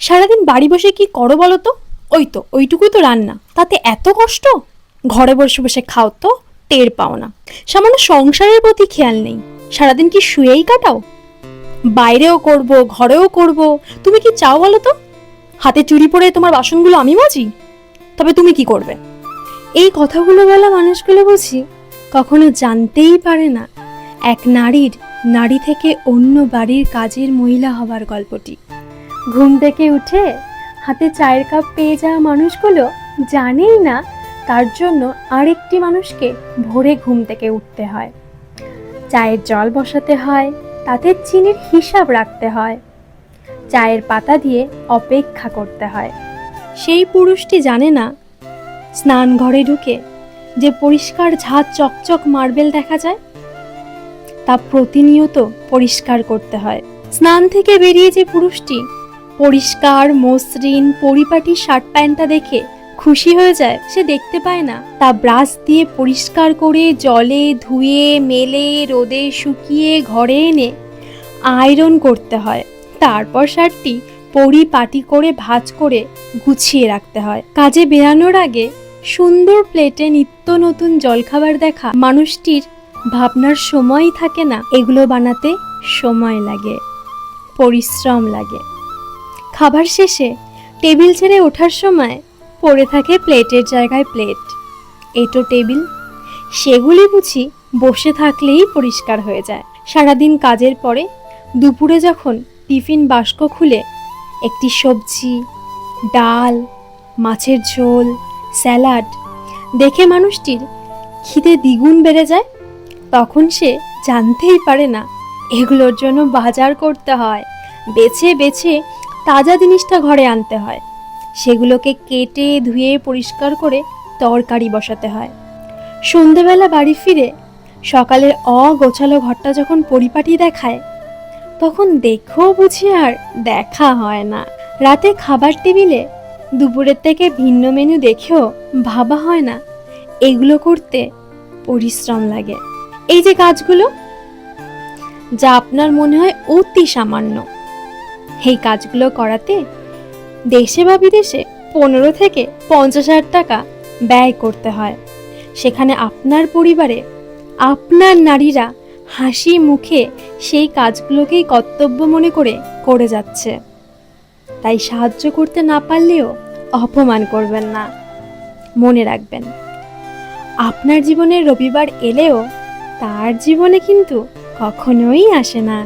সারাদিন বাড়ি বসে কি করো বলো তো? ওইটুকুই তো রান্না, তাতে এত কষ্ট? ঘরে বসে বসে খাও তো, টের পাও না। সামান্য সংসারের প্রতি খেয়াল নেই, সারাদিন কি শুয়েই কাটাও? বাইরেও করব, ঘরেও করব, তুমি কি চাও বলো তো? হাতে চুরি পরে তোমার বাসনগুলো আমি মাজি, তবে তুমি কি করবে? এই কথাগুলো বলা মানুষগুলো বুঝি কখনো জানতেই পারে না এক নারী থেকে অন্য বাড়ির কাজের মহিলা হবার গল্পটি। ঘুম থেকে উঠে হাতে চায়ের কাপ পেয়ে যাওয়া মানুষগুলো জানেই না তার জন্য আরেকটি মানুষকে ভোরে ঘুম থেকে উঠতে হয়, চায়ের জল বসাতে হয়, তাতে চিনির হিসাব রাখতে হয়, চায়ের পাতা দিয়ে অপেক্ষা করতে হয়। সেই পুরুষটি জানে না স্নান ঘরে ঢুকে যে পরিষ্কার ঝাঁ চকচক মার্বেল দেখা যায়, তা প্রতিনিয়ত পরিষ্কার করতে হয়। স্নান থেকে বেরিয়ে যে পুরুষটি পরিষ্কার মসৃণ পরিপাটি শার্ট প্যান্টটা দেখে খুশি হয়ে যায়, সে দেখতে পায় না তা ব্রাশ দিয়ে পরিষ্কার করে জলে ধুয়ে মেলে রোদে শুকিয়ে ঘরে এনে আয়রন করতে হয়। তারপর শার্টটি পরিপাটি করে ভাঁজ করে গুছিয়ে রাখতে হয়। কাজে বেরানোর আগে সুন্দর প্লেটে নিত্য নতুন জলখাবার দেখা মানুষটির ভাবনার সময়ই থাকে না এগুলো বানাতে সময় লাগে, পরিশ্রম লাগে। খাবার শেষে টেবিল ছেড়ে ওঠার সময় পড়ে থাকে প্লেটের জায়গায় প্লেট, এঁটো টেবিল, সেগুলি বুঝি বসে থাকলেই পরিষ্কার হয়ে যায়। সারাদিন কাজের পরে দুপুরে যখন টিফিন বাস্ক খুলে একটি সবজি, ডাল, মাছের ঝোল, স্যালাড দেখে মানুষটির খিদে দ্বিগুণ বেড়ে যায়, তখন সে জানতেই পারে না এগুলোর জন্য বাজার করতে হয়, বেছে বেছে তাজা জিনিসটা ঘরে আনতে হয়, সেগুলোকে কেটে ধুয়ে পরিষ্কার করে তরকারি বসাতে হয়। সন্ধেবেলা বাড়ি ফিরে সকালের অগোছালো ঘরটা যখন পরিপাটি দেখায়, তখন দেখেও বুঝি আর দেখা হয় না। রাতে খাবার টেবিলে দুপুরের থেকে ভিন্ন মেনু দেখেও ভাবা হয় না এগুলো করতে পরিশ্রম লাগে। এই যে কাজগুলো যা আপনার মনে হয় অতি সামান্য, এই কাজগুলো করাতে দেশে বা বিদেশে 15 থেকে 50,000 টাকা ব্যয় করতে হয়। সেখানে আপনার পরিবারে আপনার নারীরা হাসি মুখে সেই কাজগুলোকেই কর্তব্য মনে করে যাচ্ছে। তাই সাহায্য করতে না পারলেও অপমান করবেন না। মনে রাখবেন, আপনার জীবনে রবিবার এলেও তার জীবনে কিন্তু কখনোই আসে না।